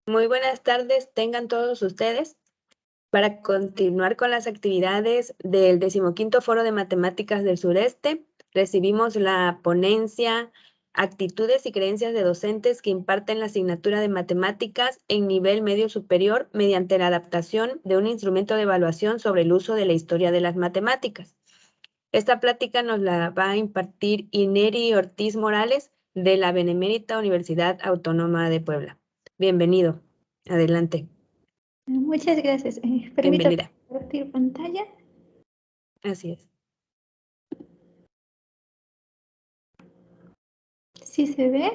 Muy buenas tardes, tengan todos ustedes. Para continuar con las actividades del 15º Foro de Matemáticas del Sureste, recibimos la ponencia Actitudes y creencias de docentes que imparten la asignatura de matemáticas en nivel medio superior mediante la adaptación de un instrumento de evaluación sobre el uso de la historia de las matemáticas. Esta plática nos la va a impartir Ineri Ortiz Morales de la Benemérita Universidad Autónoma de Puebla. Bienvenido. Adelante. Muchas gracias. Permítame Bienvenida. compartir pantalla. Así es. ¿Sí se ve?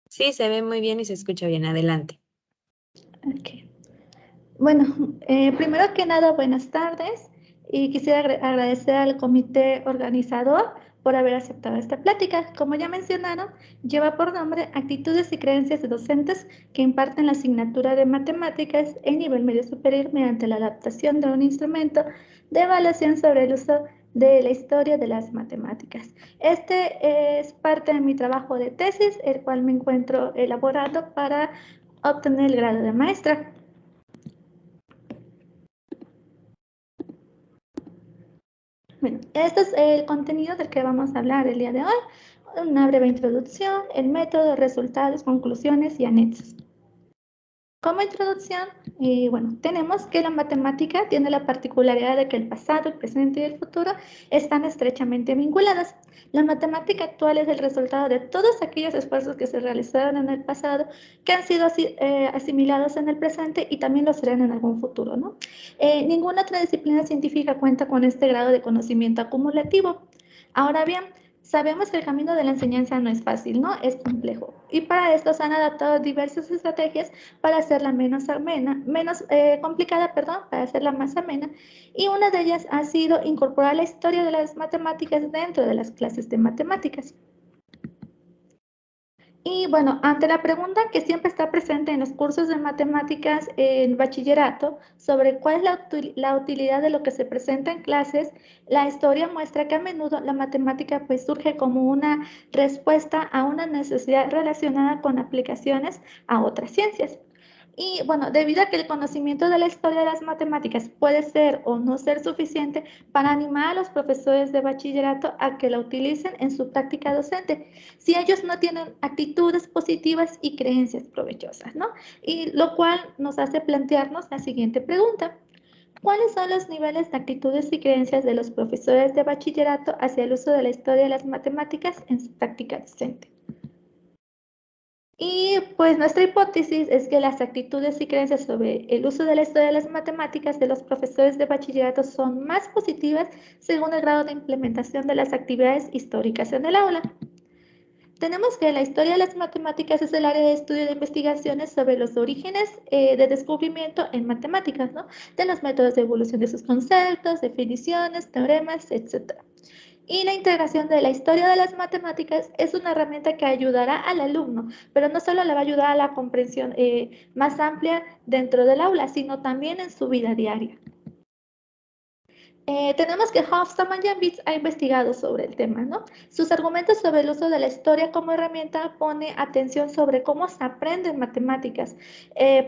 Sí, se ve muy bien y se escucha bien. Adelante. Okay. Bueno, primero que nada, buenas tardes. Y quisiera agradecer al comité organizador por haber aceptado esta plática. Como ya mencionaron, lleva por nombre Actitudes y creencias de docentes que imparten la asignatura de matemáticas en nivel medio superior mediante la adaptación de un instrumento de evaluación sobre el uso de la historia de las matemáticas. Este es parte de mi trabajo de tesis, el cual me encuentro elaborando para obtener el grado de maestra. Bueno, este es el contenido del que vamos a hablar el día de hoy. Una breve introducción, el método, resultados, conclusiones y anexos. Como introducción, bueno, tenemos que la matemática tiene la particularidad de que el pasado, el presente y el futuro están estrechamente vinculadas. La matemática actual es el resultado de todos aquellos esfuerzos que se realizaron en el pasado, que han sido asimilados en el presente y también lo serán en algún futuro, ¿no? Ninguna otra disciplina científica cuenta con este grado de conocimiento acumulativo. Ahora bien, sabemos que el camino de la enseñanza no es fácil, ¿no? Es complejo. Y para esto se han adaptado diversas estrategias para hacerla menos complicada, para hacerla más amena. Y una de ellas ha sido incorporar la historia de las matemáticas dentro de las clases de matemáticas. Y bueno, ante la pregunta que siempre está presente en los cursos de matemáticas en bachillerato sobre cuál es la utilidad de lo que se presenta en clases, la historia muestra que a menudo la matemática pues surge como una respuesta a una necesidad relacionada con aplicaciones a otras ciencias. Y bueno, debido a que el conocimiento de la historia de las matemáticas puede ser o no ser suficiente para animar a los profesores de bachillerato a que la utilicen en su práctica docente, si ellos no tienen actitudes positivas y creencias provechosas, ¿no? Y lo cual nos hace plantearnos la siguiente pregunta. ¿Cuáles son los niveles de actitudes y creencias de los profesores de bachillerato hacia el uso de la historia de las matemáticas en su práctica docente? Y pues nuestra hipótesis es que las actitudes y creencias sobre el uso de la historia de las matemáticas de los profesores de bachillerato son más positivas según el grado de implementación de las actividades históricas en el aula. Tenemos que la historia de las matemáticas es el área de estudio de investigaciones sobre los orígenes de descubrimiento en matemáticas, ¿no? De los métodos de evolución de sus conceptos, definiciones, teoremas, etc. Y la integración de la historia de las matemáticas es una herramienta que ayudará al alumno, pero no solo le va a ayudar a la comprensión más amplia dentro del aula, sino también en su vida diaria. Tenemos que Hofstadter y Jambitz ha investigado sobre el tema, ¿no? Sus argumentos sobre el uso de la historia como herramienta pone atención sobre cómo se aprende en matemáticas,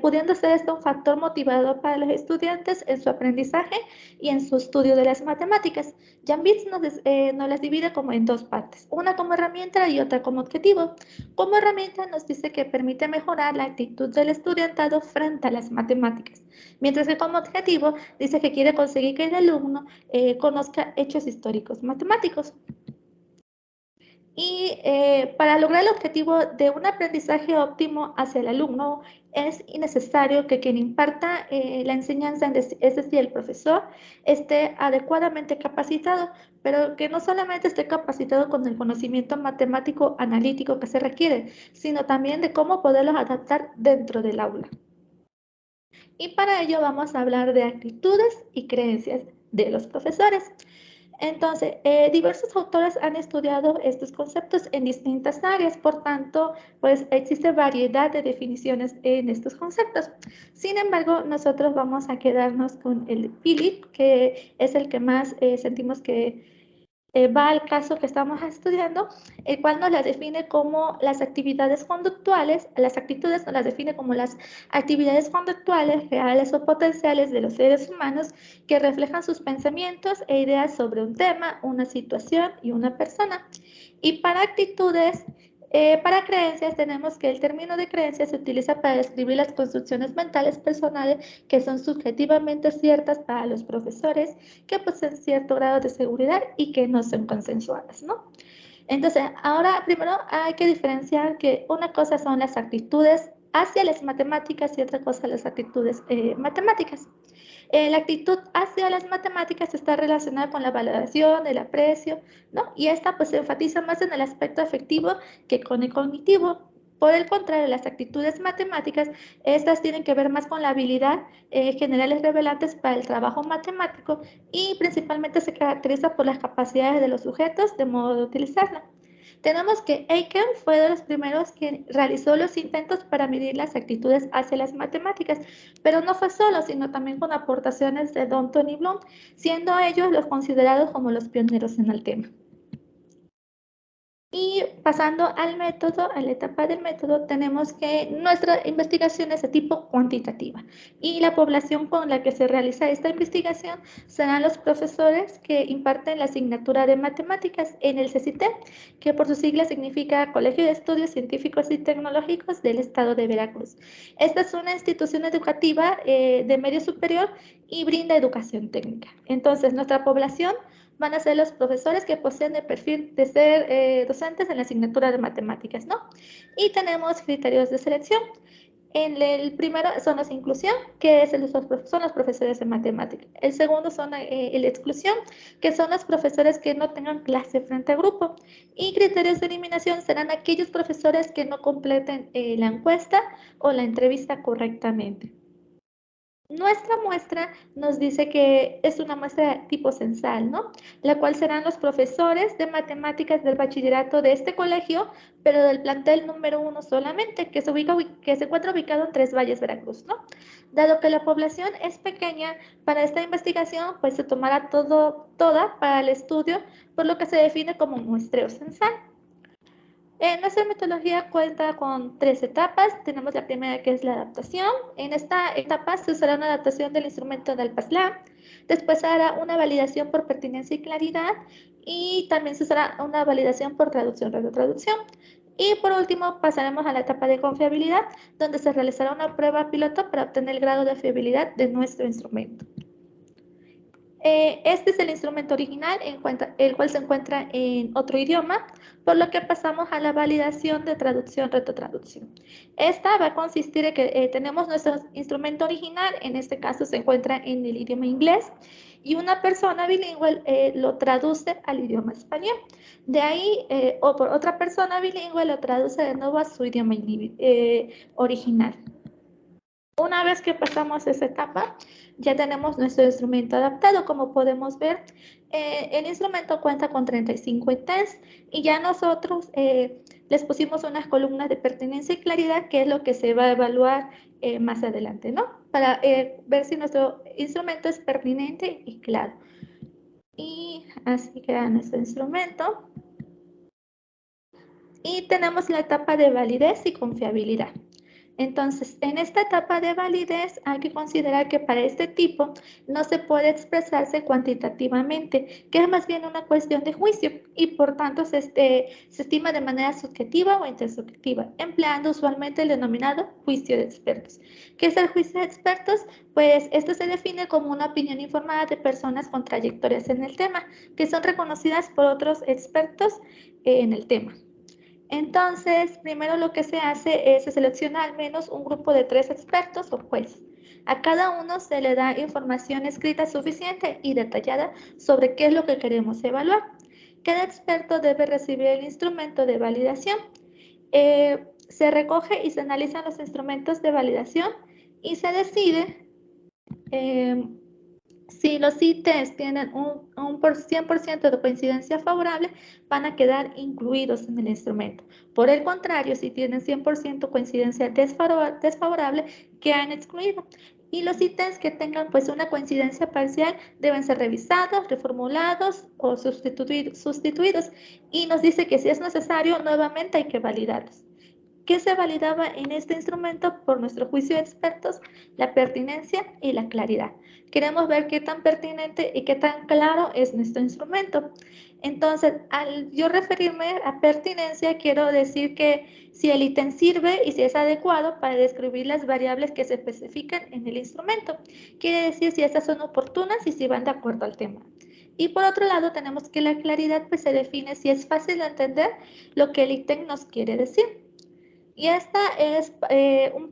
pudiendo ser esto un factor motivador para los estudiantes en su aprendizaje y en su estudio de las matemáticas. Jambitz nos las divide como en dos partes, una como herramienta y otra como objetivo. Como herramienta nos dice que permite mejorar la actitud del estudiantado frente a las matemáticas, mientras que como objetivo dice que quiere conseguir que el alumno conozca hechos históricos matemáticos. Y para lograr el objetivo de un aprendizaje óptimo hacia el alumno, es necesario que quien imparta la enseñanza, es decir, el profesor, esté adecuadamente capacitado, pero que no solamente esté capacitado con el conocimiento matemático analítico que se requiere, sino también de cómo poderlos adaptar dentro del aula. Y para ello vamos a hablar de actitudes y creencias de los profesores. Entonces, diversos autores han estudiado estos conceptos en distintas áreas, por tanto, pues existe variedad de definiciones en estos conceptos. Sin embargo, nosotros vamos a quedarnos con el Philip, que es el que más sentimos que va al caso que estamos estudiando, el cual nos la define como las actividades conductuales, las actitudes nos las define como las actividades conductuales reales o potenciales de los seres humanos que reflejan sus pensamientos e ideas sobre un tema, una situación y una persona. Y para actitudes, para creencias, tenemos que el término de creencias se utiliza para describir las construcciones mentales personales que son subjetivamente ciertas para los profesores, que poseen cierto grado de seguridad y que no son consensuadas, ¿no? Entonces, ahora primero hay que diferenciar que una cosa son las actitudes hacia las matemáticas y otra cosa las actitudes matemáticas. La actitud hacia las matemáticas está relacionada con la valoración, el aprecio, ¿no? Y esta pues se enfatiza más en el aspecto afectivo que con el cognitivo. Por el contrario, las actitudes matemáticas, estas tienen que ver más con la habilidad generales revelantes para el trabajo matemático y principalmente se caracteriza por las capacidades de los sujetos de modo de utilizarla. Tenemos que Aiken fue de los primeros que realizó los intentos para medir las actitudes hacia las matemáticas, pero no fue solo, sino también con aportaciones de Dalton y Bloom, siendo ellos los considerados como los pioneros en el tema. Y pasando al método, a la etapa del método, tenemos que nuestra investigación es de tipo cuantitativa y la población con la que se realiza esta investigación serán los profesores que imparten la asignatura de matemáticas en el CCT, que por sus siglas significa Colegio de Estudios Científicos y Tecnológicos del Estado de Veracruz. Esta es una institución educativa de medio superior y brinda educación técnica. Entonces, nuestra población van a ser los profesores que poseen el perfil de ser docentes en la asignatura de matemáticas, ¿no? Y tenemos criterios de selección. En el primero son los inclusión, que son los profesores de matemáticas. El segundo son el exclusión, que son los profesores que no tengan clase frente a grupo. Y criterios de eliminación serán aquellos profesores que no completen la encuesta o la entrevista correctamente. Nuestra muestra nos dice que es una muestra tipo censal, ¿no? La cual serán los profesores de matemáticas del bachillerato de este colegio, pero del plantel número 1 solamente, que se encuentra ubicado en Tres Valles, Veracruz, ¿no? Dado que la población es pequeña, para esta investigación, pues se tomará toda para el estudio, por lo que se define como muestreo censal. Nuestra metodología cuenta con 3 etapas. Tenemos la primera, que es la adaptación. En esta etapa se usará una adaptación del instrumento del PASLAB. Después se hará una validación por pertinencia y claridad. Y también se usará una validación por traducción-retrotraducción. Y por último pasaremos a la etapa de confiabilidad, donde se realizará una prueba piloto para obtener el grado de fiabilidad de nuestro instrumento. Este es el instrumento original, el cual se encuentra en otro idioma, por lo que pasamos a la validación de traducción-retrotraducción. Esta va a consistir en que tenemos nuestro instrumento original, en este caso se encuentra en el idioma inglés, y una persona bilingüe lo traduce al idioma español. De ahí, o por otra persona bilingüe lo traduce de nuevo a su idioma original. Una vez que pasamos esa etapa, ya tenemos nuestro instrumento adaptado. Como podemos ver, el instrumento cuenta con 35 ítems y ya nosotros les pusimos unas columnas de pertinencia y claridad, que es lo que se va a evaluar más adelante, ¿no? Para ver si nuestro instrumento es pertinente y claro. Y así queda nuestro instrumento. Y tenemos la etapa de validez y confiabilidad. Entonces, en esta etapa de validez hay que considerar que para este tipo no se puede expresarse cuantitativamente, que es más bien una cuestión de juicio y por tanto se estima de manera subjetiva o intersubjetiva, empleando usualmente el denominado juicio de expertos. ¿Qué es el juicio de expertos? Pues esto se define como una opinión informada de personas con trayectorias en el tema, que son reconocidas por otros expertos en el tema. Entonces, primero lo que se hace es se selecciona al menos un grupo de 3 expertos o jueces. A cada uno se le da información escrita suficiente y detallada sobre qué es lo que queremos evaluar. Cada experto debe recibir el instrumento de validación. Se recoge y se analizan los instrumentos de validación y se decide si los ítems tienen un 100% de coincidencia favorable, van a quedar incluidos en el instrumento. Por el contrario, si tienen 100% coincidencia desfavorable, quedan excluidos. Y los ítems que tengan pues una coincidencia parcial deben ser revisados, reformulados o sustituidos. Y nos dice que si es necesario, nuevamente hay que validarlos. ¿Qué se validaba en este instrumento? Por nuestro juicio de expertos, la pertinencia y la claridad. Queremos ver qué tan pertinente y qué tan claro es nuestro instrumento. Entonces, al yo referirme a pertinencia, quiero decir que si el ítem sirve y si es adecuado para describir las variables que se especifican en el instrumento. Quiere decir si estas son oportunas y si van de acuerdo al tema. Y por otro lado, tenemos que la claridad pues, se define si es fácil de entender lo que el ítem nos quiere decir. Y esta es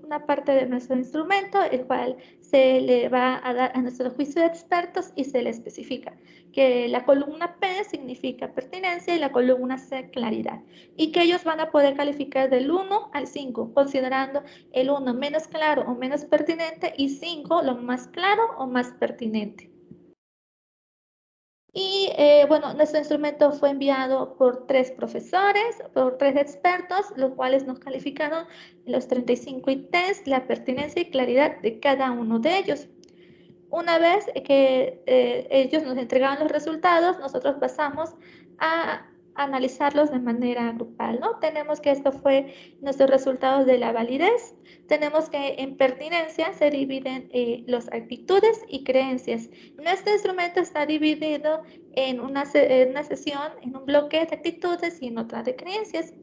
una parte de nuestro instrumento, el cual se le va a dar a nuestro juicio de expertos y se le especifica que la columna P significa pertinencia y la columna C claridad. Y que ellos van a poder calificar del 1 al 5, considerando el 1 menos claro o menos pertinente y 5 lo más claro o más pertinente. Y bueno, nuestro instrumento fue enviado por 3 profesores, por 3 expertos, los cuales nos calificaron los 35 ítems, la pertinencia y claridad de cada uno de ellos. Una vez que ellos nos entregaban los resultados, nosotros pasamos a analizarlos de manera grupal, ¿no? Tenemos que esto fue nuestros resultados de la validez. Tenemos que en pertinencia se dividen las actitudes y creencias. Nuestro instrumento está dividido en una sesión, en un bloque de actitudes y en otra de creencias.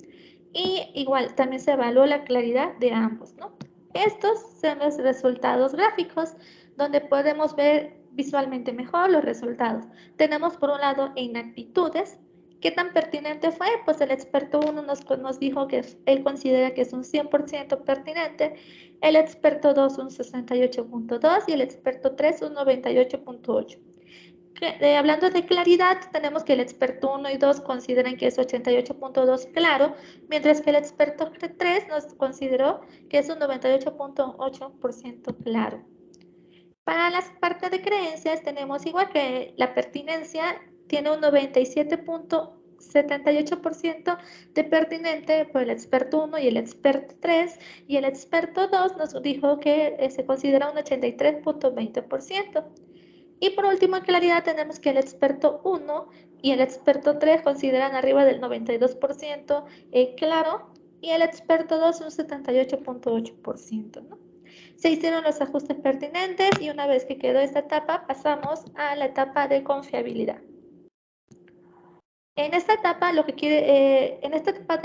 Y igual también se evaluó la claridad de ambos, ¿no? Estos son los resultados gráficos, donde podemos ver visualmente mejor los resultados. Tenemos por un lado en actitudes. ¿Qué tan pertinente fue? Pues el experto 1 nos dijo que él considera que es un 100% pertinente, el experto 2 un 68.2 y el experto 3 un 98.8. Hablando de claridad, tenemos que el experto 1 y 2 consideran que es 88.2 claro, mientras que el experto 3 nos consideró que es un 98.8% claro. Para las partes de creencias tenemos igual que la pertinencia tiene un 97.78% de pertinente por el experto 1 y el experto 3, y el experto 2 nos dijo que se considera un 83.20%. Y por último, en claridad tenemos que el experto 1 y el experto 3 consideran arriba del 92% claro, y el experto 2 un 78.8%, ¿no? Se hicieron los ajustes pertinentes y una vez que quedó esta etapa, pasamos a la etapa de confiabilidad. En esta etapa,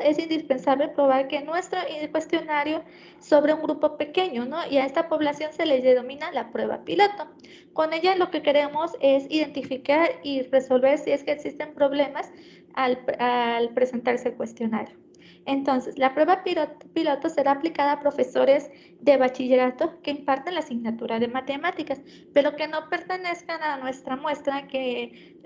es indispensable probar que nuestro cuestionario sobre un grupo pequeño, ¿no? Y a esta población se le denomina la prueba piloto. Con ella lo que queremos es identificar y resolver si es que existen problemas al presentarse el cuestionario. Entonces, la prueba piloto será aplicada a profesores de bachillerato que imparten la asignatura de matemáticas, pero que no pertenezcan a nuestra muestra, que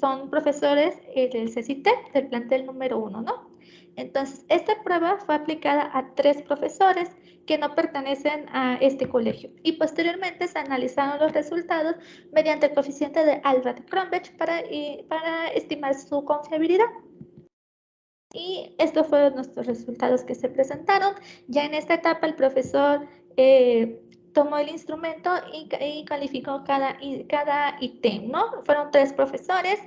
son profesores del CECITEP, del plantel número 1, ¿no? Entonces, esta prueba fue aplicada a 3 profesores que no pertenecen a este colegio y posteriormente se analizaron los resultados mediante el coeficiente de Albert-Cronbach para estimar su confiabilidad. Y estos fueron nuestros resultados que se presentaron. Ya en esta etapa el profesor tomó el instrumento y calificó cada ítem, ¿no? Fueron 3 profesores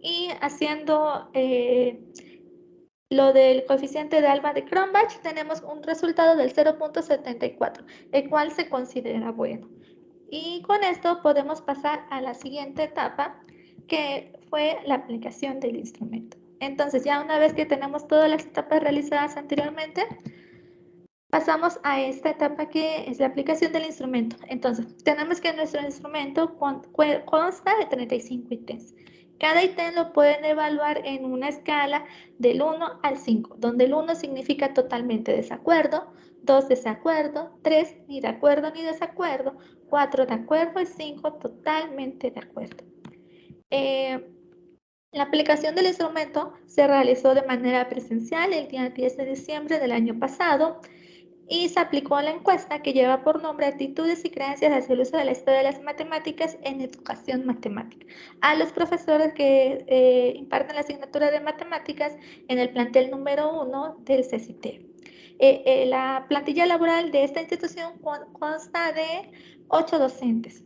y haciendo lo del coeficiente de Alba de Cronbach tenemos un resultado del 0.74, el cual se considera bueno. Y con esto podemos pasar a la siguiente etapa, que fue la aplicación del instrumento. Entonces, ya una vez que tenemos todas las etapas realizadas anteriormente, pasamos a esta etapa que es la aplicación del instrumento. Entonces, tenemos que nuestro instrumento consta de 35 ítems. Cada ítem lo pueden evaluar en una escala del 1 al 5, donde el 1 significa totalmente desacuerdo, 2 desacuerdo, 3 ni de acuerdo ni desacuerdo, 4 de acuerdo y 5 totalmente de acuerdo. La aplicación del instrumento se realizó de manera presencial el día 10 de diciembre del año pasado y se aplicó la encuesta que lleva por nombre Actitudes y Creencias hacia el uso de la historia de las matemáticas en educación matemática, a los profesores que imparten la asignatura de matemáticas en el plantel número 1 del CECITEP. La plantilla laboral de esta institución consta de 8 docentes.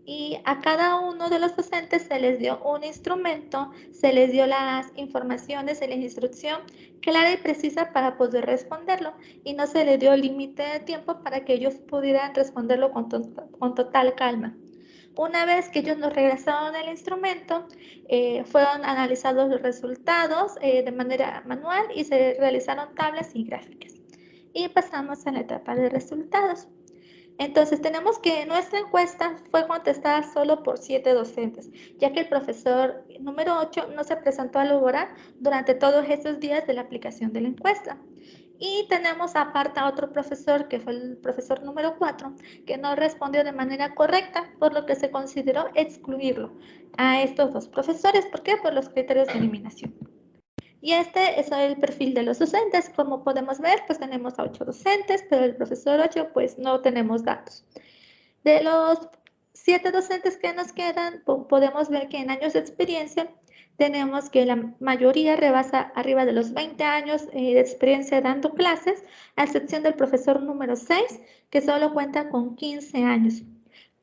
Y a cada uno de los docentes se les dio un instrumento, se les dio las informaciones y la instrucción clara y precisa para poder responderlo, y no se les dio límite de tiempo para que ellos pudieran responderlo con total calma. Una vez que ellos nos regresaron el instrumento, fueron analizados los resultados de manera manual y se realizaron tablas y gráficas. Y pasamos a la etapa de resultados. Entonces, tenemos que nuestra encuesta fue contestada solo por 7 docentes, ya que el profesor número 8 no se presentó a laborar durante todos estos días de la aplicación de la encuesta. Y tenemos aparte a otro profesor, que fue el profesor número 4, que no respondió de manera correcta, por lo que se consideró excluirlo a estos dos profesores. ¿Por qué? Por los criterios de eliminación. Y este es el perfil de los docentes. Como podemos ver, pues tenemos a 8 docentes, pero el profesor 8, pues no tenemos datos. De los 7 docentes que nos quedan, podemos ver que en años de experiencia tenemos que la mayoría rebasa arriba de los 20 años de experiencia dando clases, a excepción del profesor número 6, que solo cuenta con 15 años.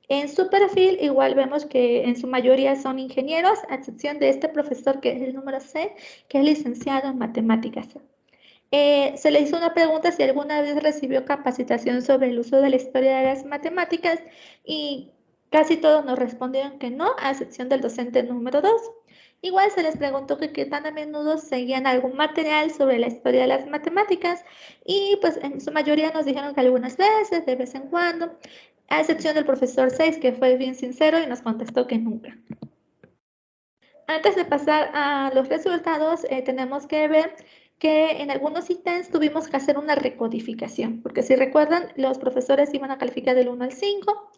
En su perfil igual vemos que en su mayoría son ingenieros, a excepción de este profesor que es el número 6, que es licenciado en matemáticas. Se le hizo una pregunta si alguna vez recibió capacitación sobre el uso de la historia de las matemáticas y casi todos nos respondieron que no, a excepción del docente número 2. Igual se les preguntó que qué tan a menudo seguían algún material sobre la historia de las matemáticas y pues en su mayoría nos dijeron que algunas veces, de vez en cuando, a excepción del profesor 6, que fue bien sincero y nos contestó que nunca. Antes de pasar a los resultados, tenemos que ver que en algunos ítems tuvimos que hacer una recodificación, porque si recuerdan, los profesores iban a calificar del 1 al 5,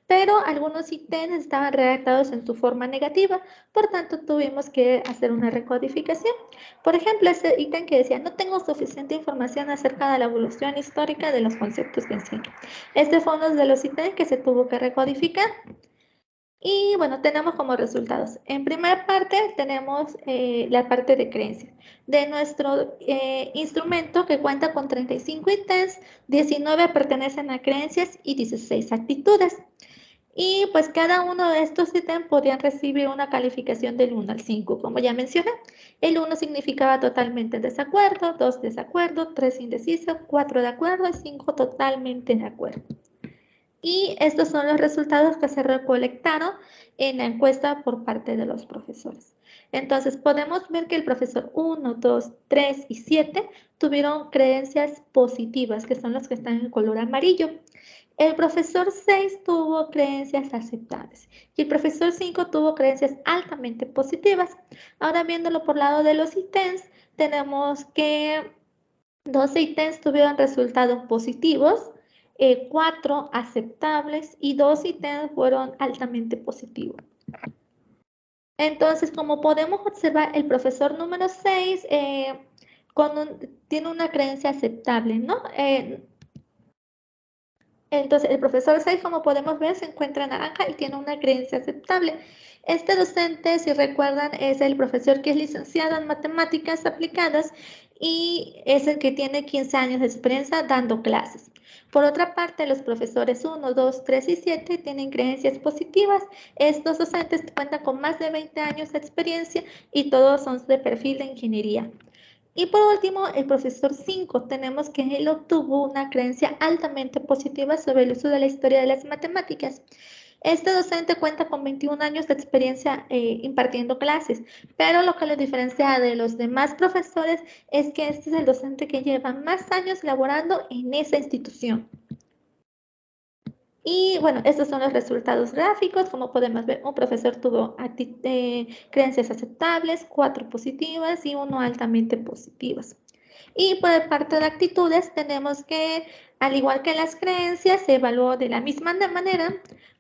pero algunos ítems estaban redactados en su forma negativa, por tanto tuvimos que hacer una recodificación. Por ejemplo, ese ítem que decía, no tengo suficiente información acerca de la evolución histórica de los conceptos que enseño. Este fue uno de los ítems que se tuvo que recodificar. Y bueno, tenemos como resultados. En primera parte tenemos la parte de creencias. De nuestro instrumento que cuenta con 35 ítems, 19 pertenecen a creencias y 16 actitudes. Y pues cada uno de estos ítems podían recibir una calificación del 1 al 5. Como ya mencioné, el 1 significaba totalmente en desacuerdo, 2 desacuerdo, 3 indeciso, 4 de acuerdo y 5 totalmente de acuerdo. Y estos son los resultados que se recolectaron en la encuesta por parte de los profesores. Entonces, podemos ver que el profesor 1, 2, 3 y 7 tuvieron creencias positivas, que son los que están en color amarillo. El profesor 6 tuvo creencias aceptables y el profesor 5 tuvo creencias altamente positivas. Ahora, viéndolo por lado de los ítems, tenemos que 12 ítems tuvieron resultados positivos, 4 aceptables y 2 ítems fueron altamente positivos. Entonces, como podemos observar, el profesor número 6 tiene una creencia aceptable, ¿no? Entonces, el profesor 6, como podemos ver, se encuentra en naranja y tiene una creencia aceptable. Este docente, si recuerdan, es el profesor que es licenciado en matemáticas aplicadas y es el que tiene 15 años de experiencia dando clases. Por otra parte, los profesores 1, 2, 3 y 7 tienen creencias positivas. Estos docentes cuentan con más de 20 años de experiencia y todos son de perfil de ingeniería. Y por último, el profesor 5, tenemos que él obtuvo una creencia altamente positiva sobre el uso de la historia de las matemáticas. Este docente cuenta con 21 años de experiencia impartiendo clases, pero lo que lo diferencia de los demás profesores es que este es el docente que lleva más años laborando en esa institución. Y bueno, estos son los resultados gráficos. Como podemos ver, un profesor tuvo creencias aceptables, 4 positivas y 1 altamente positivas. Y por parte de actitudes tenemos que, al igual que las creencias, se evaluó de la misma manera,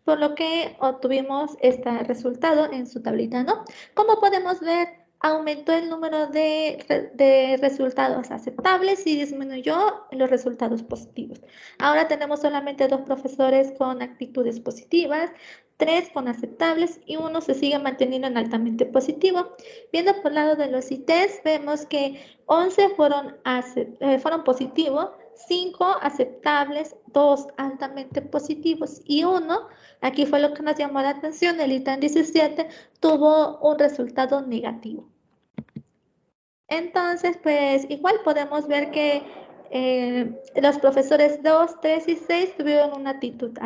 por lo que obtuvimos este resultado en su tablita, ¿no? Como podemos ver, aumentó el número de resultados aceptables y disminuyó los resultados positivos. Ahora tenemos solamente 2 profesores con actitudes positivas, 3 con aceptables y 1 se sigue manteniendo en altamente positivo. Viendo por el lado de los ítems, vemos que 11 fueron positivos, 5 aceptables, 2 altamente positivos y 1, aquí fue lo que nos llamó la atención, el ítem 17 tuvo un resultado negativo. Entonces, pues igual podemos ver que los profesores 2, 3 y 6 tuvieron una actitud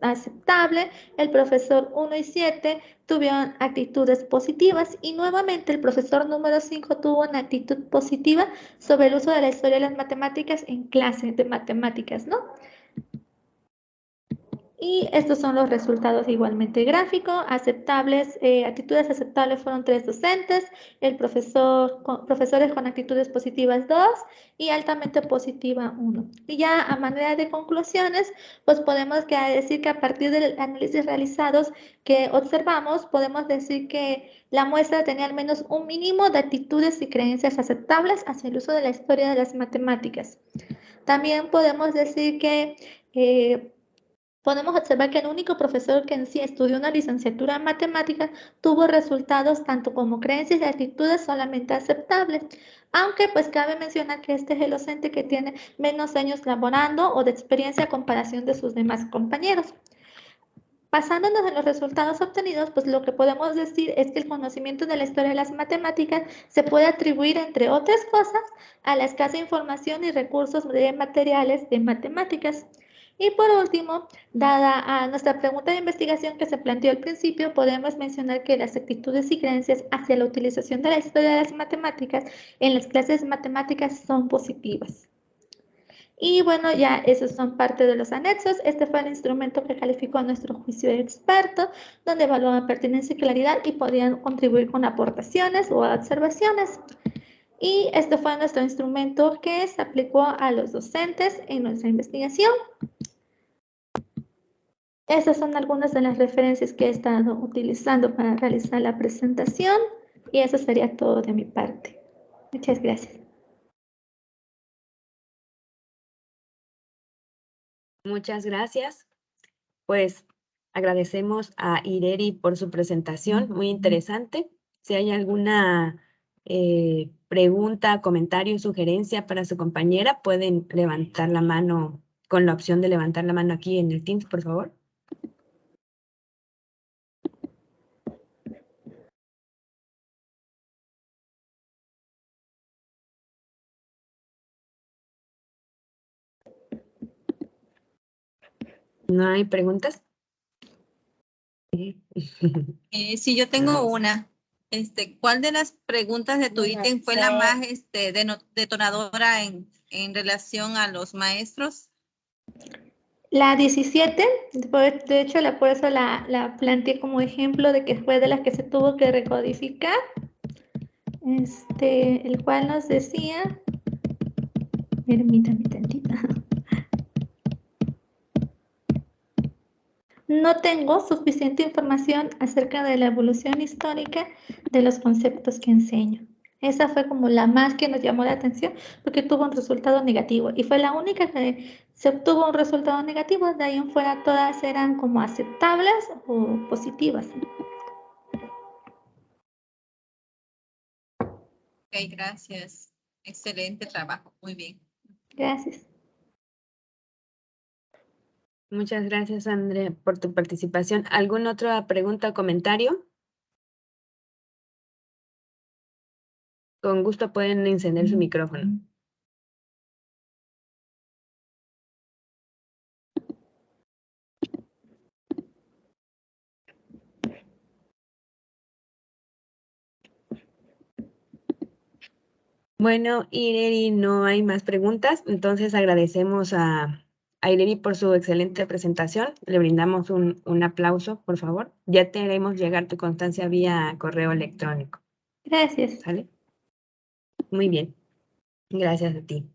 aceptable, el profesor 1 y 7 tuvieron actitudes positivas y nuevamente el profesor número 5 tuvo una actitud positiva sobre el uso de la historia de las matemáticas en clase de matemáticas, ¿no? Y estos son los resultados igualmente gráficos, aceptables, actitudes aceptables fueron 3 docentes, profesores con actitudes positivas 2 y altamente positiva 1. Y ya a manera de conclusiones, pues podemos decir que a partir del análisis realizados que observamos, podemos decir que la muestra tenía al menos un mínimo de actitudes y creencias aceptables hacia el uso de la historia de las matemáticas. También podemos decir que podemos observar que el único profesor que en sí estudió una licenciatura en matemáticas tuvo resultados tanto como creencias y actitudes solamente aceptables, aunque pues cabe mencionar que este es el docente que tiene menos años laborando o de experiencia a comparación de sus demás compañeros. Basándonos en los resultados obtenidos, pues lo que podemos decir es que el conocimiento de la historia de las matemáticas se puede atribuir, entre otras cosas, a la escasa información y recursos de materiales de matemáticas. Y por último, dada a nuestra pregunta de investigación que se planteó al principio, podemos mencionar que las actitudes y creencias hacia la utilización de la historia de las matemáticas en las clases de matemáticas son positivas. Y bueno, ya esos son parte de los anexos. Este fue el instrumento que calificó a nuestro juicio de experto, donde evaluaban pertinencia y claridad y podían contribuir con aportaciones o observaciones. Y este fue nuestro instrumento que se aplicó a los docentes en nuestra investigación. Estas son algunas de las referencias que he estado utilizando para realizar la presentación y eso sería todo de mi parte. Muchas gracias. Muchas gracias. Pues agradecemos a Ireri por su presentación, muy interesante. Si hay alguna pregunta, comentario, sugerencia para su compañera, pueden levantar la mano con la opción de levantar la mano aquí en el Teams, por favor. ¿No hay preguntas? Sí, yo tengo una. ¿Cuál de las preguntas de tu ítem fue la más detonadora en relación a los maestros? La 17, de hecho, por eso la planteé como ejemplo de que fue de las que se tuvo que recodificar, el cual nos decía, permítame tantito. No tengo suficiente información acerca de la evolución histórica de los conceptos que enseño. Esa fue como la más que nos llamó la atención porque tuvo un resultado negativo y fue la única que se obtuvo un resultado negativo. De ahí en fuera todas eran como aceptables o positivas. Ok, gracias. Excelente trabajo. Muy bien. Gracias. Muchas gracias, Andrea, por tu participación. ¿Alguna otra pregunta o comentario? Con gusto pueden encender su micrófono. Bueno, Ireri, no hay más preguntas, entonces agradecemos a Ireri por su excelente presentación. Le brindamos un aplauso, por favor. Ya te haremos llegar tu constancia vía correo electrónico. Gracias. ¿Sale? Muy bien. Gracias a ti.